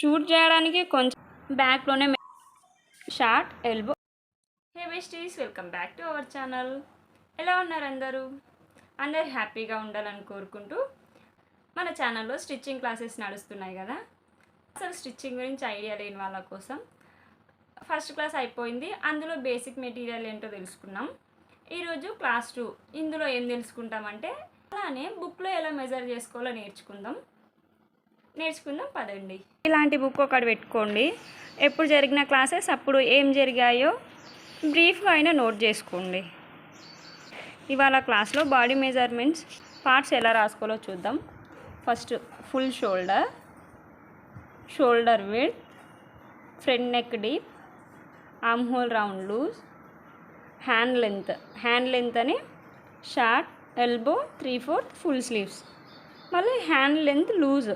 Shoot చేయడానికి కొంచెం బ్యాక్లోనే short elbow. Hey besties, welcome back to our channel. ఎలా ఉన్నారు అందరూ హ్యాపీగా ఉండాలని కోరుకుంటూ మన ఛానల్లో స్టిచ్చింగ్ క్లాసెస్ నడుస్తున్నాయి కదా. అసలు స్టిచ్చింగ్ గురించి ఐడియా లేని వాళ్ళ కోసం ఫస్ట్ క్లాస్ అయిపోయింది, అందులో బేసిక్ మెటీరియల్ ఏంటో తెలుసుకున్నాం. ఈరోజు క్లాస్ 2, ఇందులో ఏం తెలుసుకుంటామంటే అలానే బుక్లో ఎలా మెజర్ చేసుకోవాలో నేర్చుకుందాం పదండి. ఇలాంటి బుక్ ఒకటి పెట్టుకోండి, ఎప్పుడు జరిగిన క్లాసెస్ అప్పుడు ఏం జరిగాయో బ్రీఫ్గా అయినా నోట్ చేసుకోండి. ఇవాళ క్లాస్లో బాడీ మెజర్మెంట్స్ పార్ట్స్ ఎలా రాసుకోవాలో చూద్దాం. First full shoulder width, front neck deep, arm hole round loose, hand length అని షార్ట్, ఎల్బో, 3/4 ఫుల్ స్లీవ్స్, మళ్ళీ హ్యాండ్ లెంత్ లూజ్.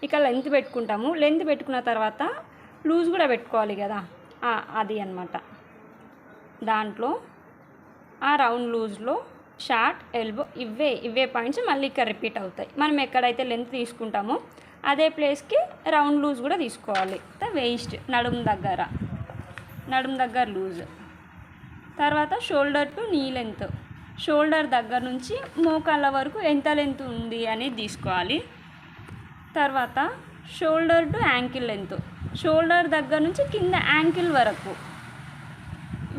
ఇక లెంత్ పెట్టుకుంటాము, లెంత్ పెట్టుకున్న తర్వాత లూజ్ కూడా పెట్టుకోవాలి కదా, అది అన్నమాట. దాంట్లో ఆ రౌండ్ లూజ్లో షార్ట్, ఎల్బో ఇవే పాయింట్స్ మళ్ళీ ఇక్కడ రిపీట్ అవుతాయి. మనం ఎక్కడైతే లెంత్ తీసుకుంటామో అదే ప్లేస్కి రౌండ్ లూజ్ కూడా తీసుకోవాలి. వేస్ట్ నడుము దగ్గర లూజ్. తర్వాత shoulder to knee length, shoulder దగ్గర నుంచి మోకాళ్ళ వరకు ఎంత లెంత్ ఉంది అనేది తీసుకోవాలి. తర్వాత shoulder to ankle length, shoulder దగ్గర నుంచి కింద యాంకిల్ వరకు.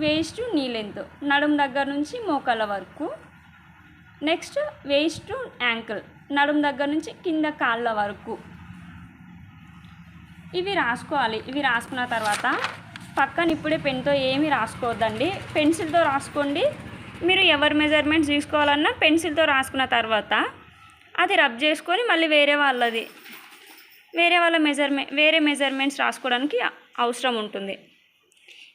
వేస్ట్ టు నీ లెంత్, నడుము దగ్గర నుంచి మోకాళ్ళ వరకు. నెక్స్ట్ వేస్ట్ టు యాంకిల్, నడుము దగ్గర నుంచి కింద కాళ్ళ వరకు. ఇవి రాసుకోవాలి. ఇవి రాసుకున్న తర్వాత పక్కన ఇప్పుడే పెన్తో ఏమీ రాసుకోవద్దండి, పెన్సిల్తో రాసుకోండి. మీరు ఎవరి మెజర్మెంట్స్ తీసుకోవాలన్నా పెన్సిల్తో రాసుకున్న తర్వాత అది రబ్ చేసుకొని మళ్ళీ వేరే వాళ్ళ మెజర్మెంట్స్ రాసుకోవడానికి అవసరం ఉంటుంది.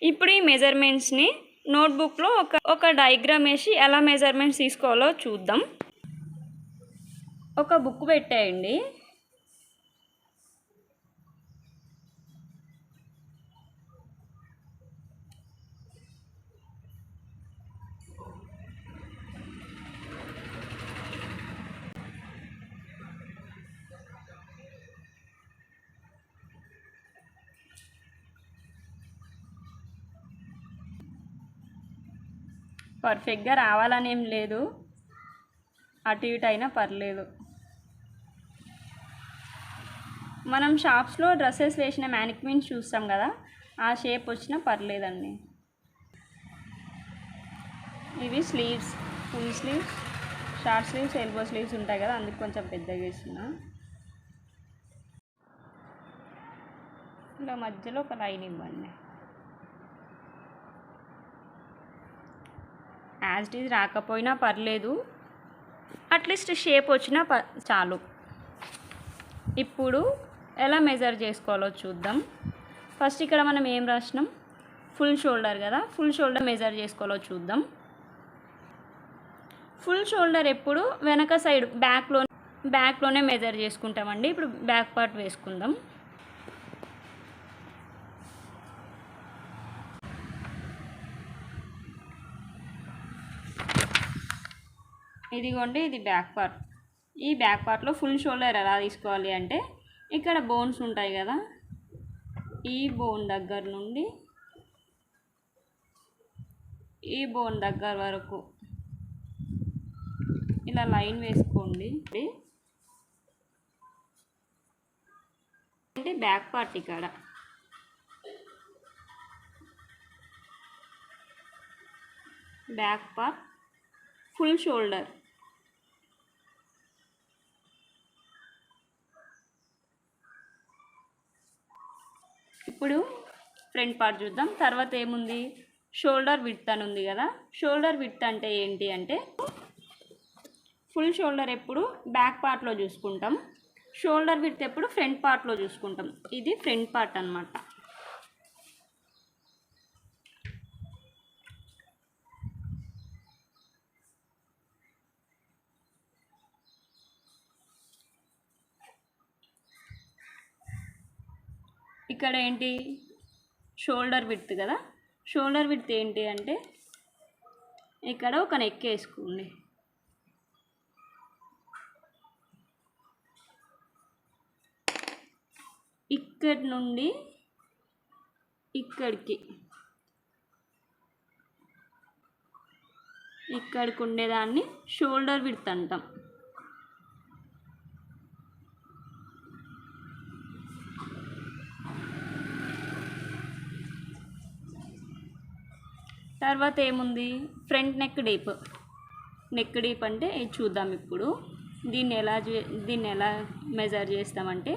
ఇప్పుడు ఈ మెజర్మెంట్స్ని నోట్బుక్లో ఒక డయాగ్రామ్ వేసి ఎలా మెజర్మెంట్స్ తీసుకోవాలో చూద్దాం. ఒక బుక్ పెట్టేయండి. పర్ఫెక్ట్గా రావాలని ఏం లేదు, అటు ఇటు అయినా పర్లేదు. మనం షాప్స్లో డ్రెస్సెస్ వేసిన మ్యానిక్విన్స్ చూస్తాం కదా, ఆ షేప్ వచ్చినా పర్లేదండి. ఇవి sleeves, full sleeves, short sleeves, elbow sleeves ఉంటాయి కదా, అందుకు కొంచెం పెద్దగా వేస్తున్నా. ఇలా మధ్యలో ఒక లైన్ ఇవ్వండి. యాజ్ ఇట్ ఈజ్ రాకపోయినా పర్లేదు, అట్లీస్ట్ షేప్ వచ్చినా చాలు. ఇప్పుడు ఎలా మెజర్ చేసుకోవాలో చూద్దాం. ఫస్ట్ ఇక్కడ మనం ఏం రాసినాం, ఫుల్ షోల్డర్ కదా, ఫుల్ షోల్డర్ మెజర్ చేసుకోవాలో చూద్దాం. ఫుల్ షోల్డర్ ఎప్పుడు వెనక సైడ్ బ్యాక్లోనే మెజర్ చేసుకుంటామండి. ఇప్పుడు బ్యాక్ పార్ట్ వేసుకుందాం. ఇదిగోండి, ఇది బ్యాక్ పార్ట్. ఈ బ్యాక్ పార్ట్లో ఫుల్ షోల్డర్ ఎలా తీసుకోవాలి అంటే, ఇక్కడ బోన్స్ ఉంటాయి కదా, ఈ బోన్ దగ్గర నుండి ఈ బోన్ దగ్గర వరకు ఇలా లైన్ వేసుకోండి. అంటే బ్యాక్ పార్ట్ ఇక్కడ బ్యాక్ పార్ట్ ఫుల్ షోల్డర్. ఇప్పుడు ఫ్రంట్ పార్ట్ చూద్దాం. తర్వాత ఏముంది, షోల్డర్ విడ్త్ అని ఉంది కదా. షోల్డర్ విడ్త్ అంటే ఏంటి అంటే, ఫుల్ షోల్డర్ ఎప్పుడు బ్యాక్ పార్ట్లో చూసుకుంటాం, షోల్డర్ విడ్త్ ఎప్పుడు ఫ్రంట్ పార్ట్లో చూసుకుంటాం. ఇది ఫ్రంట్ పార్ట్ అన్నమాట. ఇక్కడ ఏంటి, షోల్డర్ విడ్త్ కదా, షోల్డర్ విడ్త్ ఏంటి అంటే ఇక్కడ ఒక నెక్ వేసుకోండి. ఇక్కడి నుండి ఇక్కడికి ఉండేదాన్ని షోల్డర్ విడ్త్ అంటాం. తర్వాత ఏముంది, front neck deep. Neck deep అంటే ఇది చూద్దాం ఇప్పుడు. దీన్ని ఎలా మెజర్ చేస్తామంటే,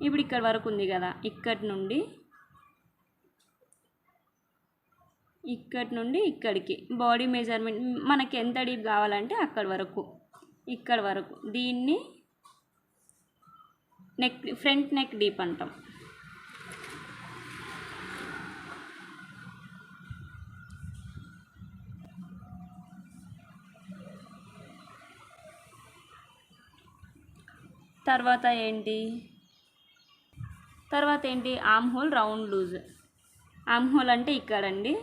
ఇప్పుడు ఇక్కడ వరకు ఉంది కదా, ఇక్కడి నుండి ఇక్కడికి బాడీ మెజర్మెంట్ మనకి ఎంత డీప్ కావాలంటే ఇక్కడ వరకు దీన్ని ఫ్రంట్ నెక్ డీప్ అంటాం. తర్వాత ఏంటి arm hole round loose. Arm hole అంటే ఇక్కడండి,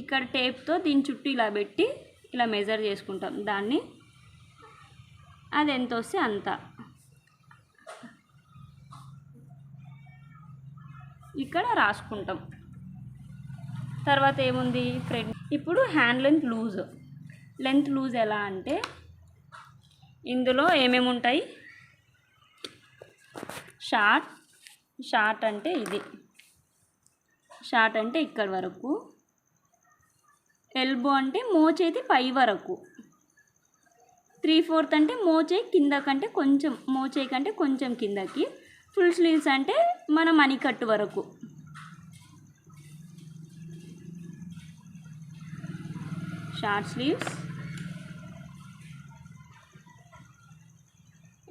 ఇక్కడ టేప్తో దీని చుట్టూ ఇలా పెట్టి ఇలా మెజర్ చేసుకుంటాం దాన్ని. అది ఎంత వస్తే అంత ఇక్కడ రాసుకుంటాం. తర్వాత ఏముంది, ఫ్రంట్. ఇప్పుడు హ్యాండ్ లెంత్ లూజ్ ఎలా అంటే, ఇందులో ఏమేమి ఉంటాయి, షార్ట్ అంటే ఇది, షార్ట్ అంటే ఇక్కడ వరకు. ఎల్బో అంటే మోచేతి పై వరకు. 3/4 అంటే మోచేయి కంటే కొంచెం కిందకి. ఫుల్ స్లీవ్స్ అంటే మన మణికట్టు వరకు. Short sleeves,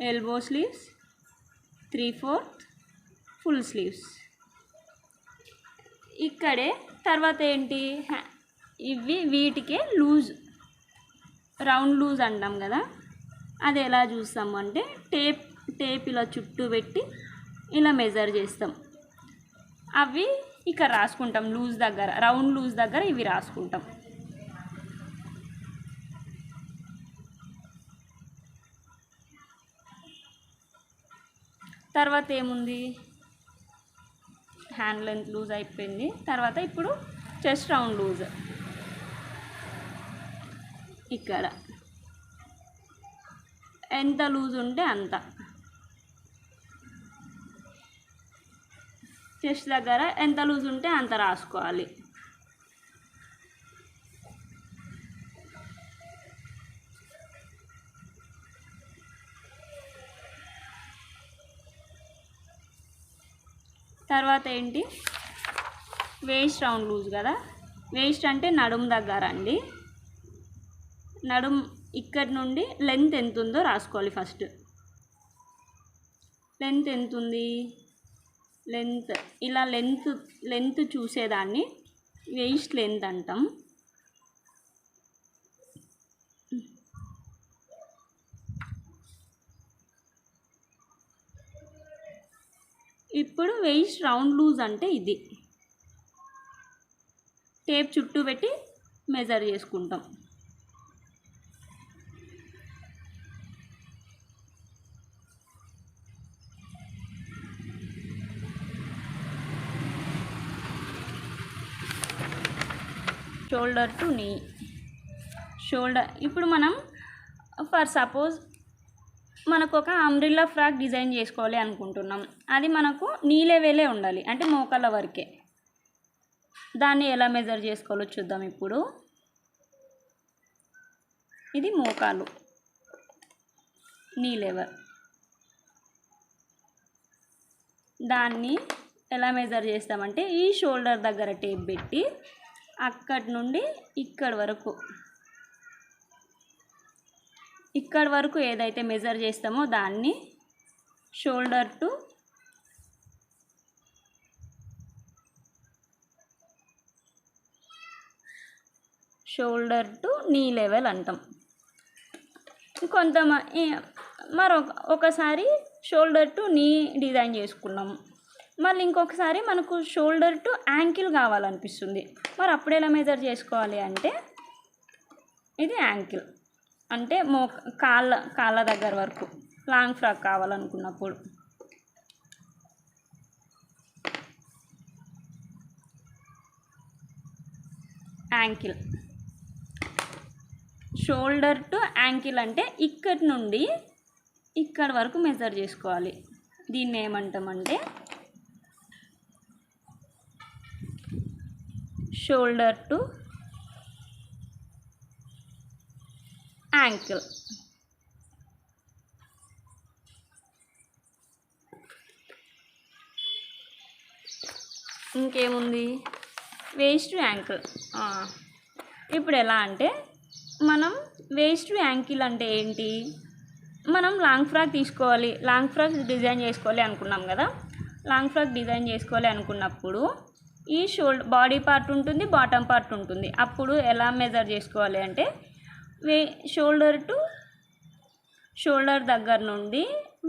elbow sleeves, 3/4 full sleeves. ఇక్కడే తర్వాత ఏంటి, వీటికే లూజ్, రౌండ్ లూజ్ అంటాం కదా. అది ఎలా చూస్తాము అంటే, టేప్ ఇలా చుట్టూ పెట్టి ఇలా మెజర్ చేస్తాం. అవి ఇక్కడ రాసుకుంటాం లూజ్ దగ్గర, రౌండ్ లూజ్ దగ్గర ఇవి రాసుకుంటాం. తర్వాత ఏముంది, హ్యాండ్ లెంత్ లూజ్ అయిపోయింది. తర్వాత ఇప్పుడు చెస్ట్ రౌండ్ లూజ్. ఇక్కడ ఎంత లూజ్ ఉంటే అంత, చెస్ట్ దగ్గర ఎంత లూజ్ ఉంటే అంత రాసుకోవాలి. తర్వాత ఏంటి, వేస్ట్ రౌండ్ లూజ్ కదా. వేస్ట్ అంటే నడుము దగ్గర అండి. ఇక్కడి నుండి లెంత్ ఎంత ఉందో రాసుకోవాలి. ఫస్ట్ లెంత్ ఎంత ఉంది, ఇలా లెంత్ చూసేదాన్ని వేస్ట్ లెంత్ అంటాం. ఇప్పుడు వేస్ట్ రౌండ్ లూజ్ అంటే ఇది, టేప్ చుట్టూ పెట్టి మెజర్ చేసుకుంటాం. షోల్డర్ టు నీ. ఇప్పుడు మనం సపోజ్ మనకు ఒక అంబ్రిల్లా ఫ్రాక్ డిజైన్ చేసుకోవాలి అనుకుంటున్నాం. అది మనకు నీ లెవెలే ఉండాలి, అంటే మోకాళ్ళ వరకే. దాన్ని ఎలా మెజర్ చేసుకోవాలో చూద్దాం ఇప్పుడు. ఇది మోకాలు, నీ లెవెల్. దాన్ని ఎలా మెజర్ చేస్తామంటే, ఈ షోల్డర్ దగ్గర టేప్ పెట్టి అక్కడి నుండి ఇక్కడ వరకు ఏదైతే మెజర్ చేస్తామో దాన్ని షోల్డర్ టు నీ లెవెల్ అంటాం. ఒకసారి షోల్డర్ టు నీ డిజైన్ చేసుకున్నాము. మళ్ళీ ఇంకొకసారి మనకు షోల్డర్ టు యాంకిల్ కావాలనిపిస్తుంది. మరి అప్పుడు ఎలా మెజర్ చేసుకోవాలి అంటే, ఇది యాంకిల్. అంటే కాళ్ళ దగ్గర వరకు లాంగ్ ఫ్రాక్ కావాలనుకున్నప్పుడు. యాంకిల్, షోల్డర్ టు యాంకిల్ అంటే ఇక్కడి నుండి ఇక్కడ వరకు మెజర్ చేసుకోవాలి. దీన్ని ఏమంటామంటే షోల్డర్ టు యాంకిల్. ఇంకేముంది, వేస్ట్ టు యాంకిల్. ఇప్పుడు ఎలా అంటే మనం వేస్ట్ టు యాంకిల్ అంటే ఏంటి, మనం లాంగ్ ఫ్రాక్ తీసుకోవాలి, లాంగ్ ఫ్రాక్ డిజైన్ చేసుకోవాలి అనుకున్నాం కదా. లాంగ్ ఫ్రాక్ డిజైన్ చేసుకోవాలి అనుకున్నప్పుడు ఈ బాడీ పార్ట్ ఉంటుంది, బాటమ్ పార్ట్ ఉంటుంది. అప్పుడు ఎలా మెజర్ చేసుకోవాలి అంటే షోల్డర్ దగ్గర నుండి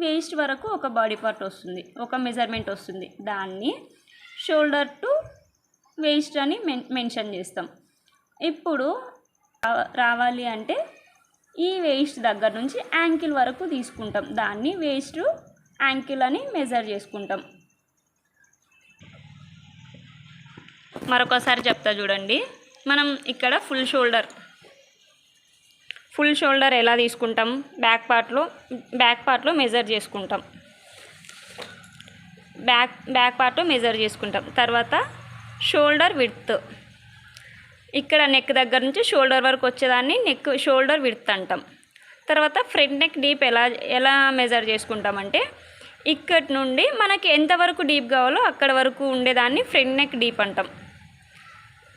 వేస్ట్ వరకు ఒక బాడీ పార్ట్ వస్తుంది, ఒక మెజర్మెంట్ వస్తుంది. దాన్ని షోల్డర్ టు వేస్ట్ అని మెన్షన్ చేస్తాం. ఇప్పుడు రావాలి అంటే ఈ వేస్ట్ దగ్గర నుంచి యాంకిల్ వరకు తీసుకుంటాం, దాన్ని వేస్ట్ యాంకిల్ అని మెజర్ చేసుకుంటాం. మరొకసారి చెప్తా చూడండి. మనం ఇక్కడ ఫుల్ షోల్డర్ ఎలా తీసుకుంటాం, బ్యాక్ పార్ట్లో మెజర్ చేసుకుంటాం, బ్యాక్ పార్ట్లో మెజర్ చేసుకుంటాం. తర్వాత షోల్డర్ విడ్త్, ఇక్కడ నెక్ దగ్గర నుంచి షోల్డర్ వరకు వచ్చేదాన్ని షోల్డర్ విడ్త్ అంటాం. తర్వాత ఫ్రంట్ నెక్ డీప్ ఎలా మెజర్ చేసుకుంటామంటే ఇక్కడి నుండి మనకి ఎంతవరకు డీప్ కావాలో అక్కడ వరకు ఉండేదాన్ని ఫ్రంట్ నెక్ డీప్ అంటాం.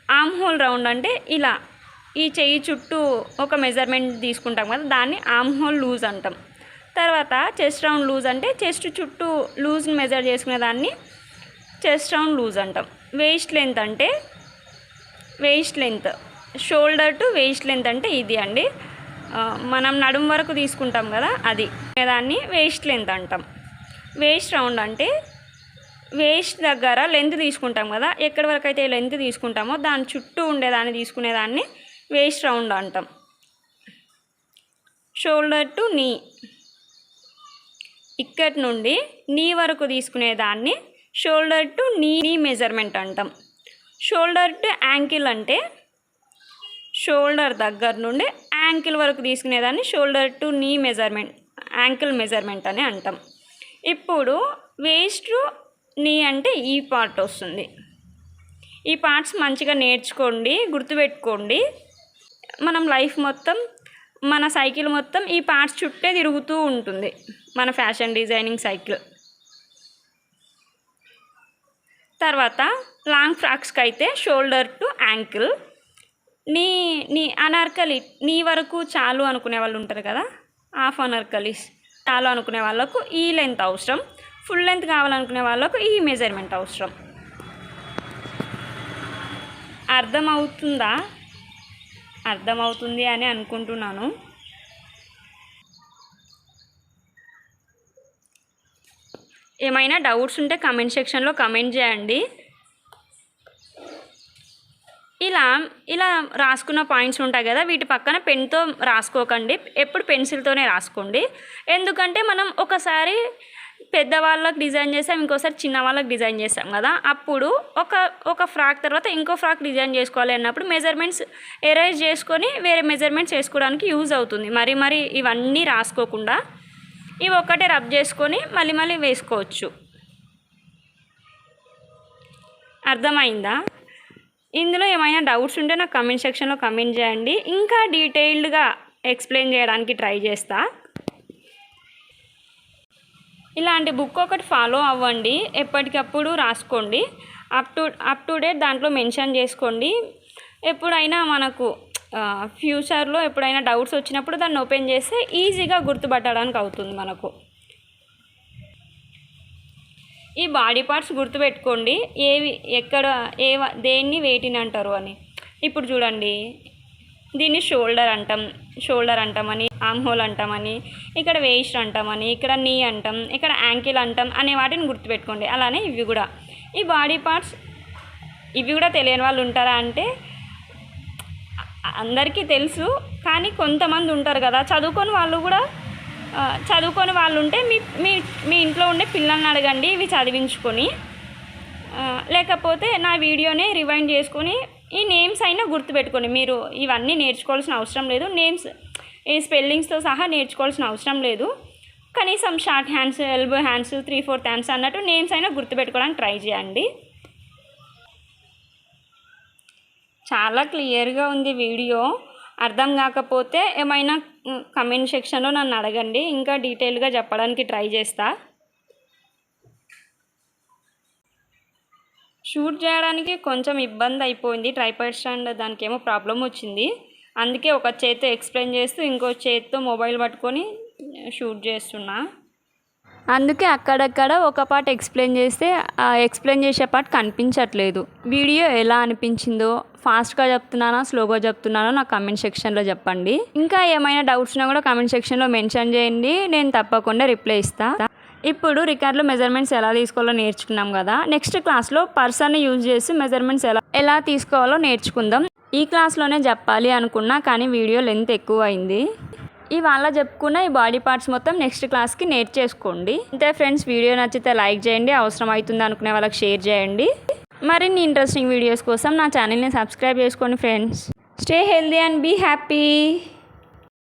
ఆర్మ్ హోల్ రౌండ్ అంటే ఇలా ఈ చెయ్యి చుట్టూ ఒక మెజర్మెంట్ తీసుకుంటాం కదా, దాన్ని ఆర్మ్ హోల్ లూజ్ అంటాం. తర్వాత చెస్ట్ రౌండ్ లూజ్ అంటే చెస్ట్ చుట్టూ లూజ్ని మెజర్ చేసుకునే దాన్ని చెస్ట్ రౌండ్ లూజ్ అంటాం. వేస్ట్ లెంత్ అంటే షోల్డర్ టు వేస్ట్ లెంత్ అంటే ఇది అండి, మనం నడుము వరకు తీసుకుంటాం కదా అది, దాన్ని వేస్ట్ లెంత్ అంటాం. వేస్ట్ రౌండ్ అంటే వేస్ట్ దగ్గర లెంత్ తీసుకుంటాం కదా, ఎక్కడి వరకు అయితే లెంత్ తీసుకుంటామో దాని చుట్టూ ఉండేదాన్ని తీసుకునేదాన్ని వేస్ట్ రౌండ్ అంటాం. షోల్డర్ టు నీ, ఇక్కడి నుండి నీ వరకు తీసుకునేదాన్ని షోల్డర్ టు నీ మెజర్మెంట్ అంటాం. షోల్డర్ టు యాంకిల్ అంటే షోల్డర్ దగ్గర నుండి యాంకిల్ వరకు తీసుకునేదాన్ని షోల్డర్ టు నీ మెజర్మెంట్, యాంకిల్ మెజర్మెంట్ అని అంటాం. ఇప్పుడు వేస్ట్ టు నీ అంటే ఈ పార్ట్ వస్తుంది. ఈ పార్ట్స్ మంచిగా నేర్చుకోండి, గుర్తుపెట్టుకోండి. మనం లైఫ్ మొత్తం, మన సైకిల్ మొత్తం ఈ పార్ట్స్ చుట్టే తిరుగుతూ ఉంటుంది, మన ఫ్యాషన్ డిజైనింగ్ సైకిల్. తర్వాత లాంగ్ ఫ్రాక్స్కి అయితే షోల్డర్ టు యాంకిల్, నీ అనార్కలి నీ వరకు చాలు అనుకునే వాళ్ళు ఉంటారు కదా, హాఫ్ అనార్కలీస్ చాలు అనుకునే వాళ్ళకు ఈ లెంత్ అవసరం, ఫుల్ లెంత్ కావాలనుకునే వాళ్ళకు ఈ మెజర్మెంట్ అవసరం. అర్థమవుతుంది అని అనుకుంటున్నాను. ఏమైనా డౌట్స్ ఉంటే కామెంట్ సెక్షన్లో కామెంట్ చేయండి. ఇలా రాసుకున్న పాయింట్స్ ఉంటాయి కదా, వీటి పక్కన పెన్తో రాసుకోకండి, ఎప్పుడు పెన్సిల్తోనే రాసుకోండి. ఎందుకంటే మనం ఒకసారి పెద్దవాళ్ళకి డిజైన్ చేస్తాం, ఇంకోసారి చిన్న వాళ్ళకి డిజైన్ చేస్తాం కదా, అప్పుడు ఒక ఫ్రాక్ తర్వాత ఇంకో ఫ్రాక్ డిజైన్ చేసుకోవాలి అన్నప్పుడు మెజర్మెంట్స్ ఎరేజ్ చేసుకొని వేరే మెజర్మెంట్స్ వేసుకోవడానికి యూజ్ అవుతుంది. మరి ఇవన్నీ రాసుకోకుండా ఇవి ఒక్కటే రబ్ చేసుకొని మళ్ళీ వేసుకోవచ్చు. అర్థమైందా? ఇందులో ఏమైనా డౌట్స్ ఉంటే నాకు కామెంట్ సెక్షన్లో కామెంట్ చేయండి, ఇంకా డీటెయిల్డ్గా ఎక్స్ప్లెయిన్ చేయడానికి ట్రై చేస్తా. ఇలాంటి బుక్ ఒకటి ఫాలో అవ్వండి, ఎప్పటికప్పుడు రాసుకోండి, అప్ టు డేట్ దాంట్లో మెన్షన్ చేసుకోండి. ఎప్పుడైనా మనకు ఫ్యూచర్లో ఎప్పుడైనా డౌట్స్ వచ్చినప్పుడు దాన్ని ఓపెన్ చేస్తే ఈజీగా గుర్తుపట్టడానికి అవుతుంది మనకు. ఈ బాడీ పార్ట్స్ గుర్తుపెట్టుకోండి, దేన్ని వేటిని అంటారు అని. ఇప్పుడు చూడండి, దీన్ని షోల్డర్ అంటామని, ఆర్మ్ హోల్ అంటామని, ఇక్కడ వేస్ట్ అంటామని, ఇక్కడ నీ అంటాం, ఇక్కడ యాంకిల్ అంటాం అనే వాటిని గుర్తుపెట్టుకోండి. అలానే ఇవి కూడా, ఈ బాడీ పార్ట్స్ ఇవి కూడా తెలియని వాళ్ళు ఉంటారా అంటే అందరికీ తెలుసు, కానీ కొంతమంది ఉంటారు కదా చదువుకొని వాళ్ళు కూడా చదువుకొని వాళ్ళు ఉంటే మీ మీ మీ ఇంట్లో ఉండే పిల్లల్ని అడగండి ఇవి చదివించుకొని, లేకపోతే నా వీడియోని రివైండ్ చేసుకొని ఈ నేమ్స్ అయినా గుర్తుపెట్టుకొని. మీరు ఇవన్నీ నేర్చుకోవాల్సిన అవసరం లేదు, నేమ్స్ ఈ స్పెల్లింగ్స్తో సహా నేర్చుకోవాల్సిన అవసరం లేదు. కనీసం short hands, elbow hands, 3/4 hands అన్నట్టు నేమ్స్ అయినా గుర్తుపెట్టుకోవడానికి ట్రై చేయండి. చాలా క్లియర్గా ఉంది వీడియో. అర్థం కాకపోతే ఏమైనా కమెంట్ సెక్షన్లో నన్ను అడగండి, ఇంకా డీటెయిల్గా చెప్పడానికి ట్రై చేస్తా. షూట్ చేయడానికి కొంచెం ఇబ్బంది అయిపోయింది, ట్రైపాడ్ స్టాండ్ దానికేమో ప్రాబ్లం వచ్చింది. అందుకే ఒక చేత్తో ఎక్స్ప్లెయిన్ చేస్తూ ఇంకో చేత్తో మొబైల్ పట్టుకొని షూట్ చేస్తున్నా. అందుకే అక్కడక్కడ ఒక పార్ట్ ఎక్స్ప్లెయిన్ చేస్తే ఎక్స్ప్లెయిన్ చేసే పార్ట్ కనిపించట్లేదు. వీడియో ఎలా అనిపించిందో, ఫాస్ట్గా చెప్తున్నానో స్లోగా చెప్తున్నానో నాకు కమెంట్ సెక్షన్లో చెప్పండి. ఇంకా ఏమైనా డౌట్స్ ఉన్నా కూడా కమెంట్ సెక్షన్లో మెన్షన్ చేయండి, నేను తప్పకుండా రిప్లై ఇస్తాను. ఇప్పుడు రికార్డులో మెజర్మెంట్స్ ఎలా తీసుకోవాలో నేర్చుకున్నాం కదా, నెక్స్ట్ క్లాస్లో పర్సన్ని యూజ్ చేసి మెజర్మెంట్స్ ఎలా తీసుకోవాలో నేర్చుకుందాం. ఈ క్లాస్లోనే చెప్పాలి అనుకున్నా కానీ వీడియో లెంత్ ఎక్కువ అయింది. ఇవాళ చెప్పుకున్న ఈ బాడీ పార్ట్స్ మొత్తం నెక్స్ట్ క్లాస్కి నేర్చేసుకోండి. అంతే ఫ్రెండ్స్, వీడియో నచ్చితే లైక్ చేయండి, అవసరం అవుతుంది అనుకునే వాళ్ళకి షేర్ చేయండి. మరిన్ని ఇంట్రెస్టింగ్ వీడియోస్ కోసం నా ఛానల్ని సబ్స్క్రైబ్ చేసుకోండి friends. Stay healthy and be happy.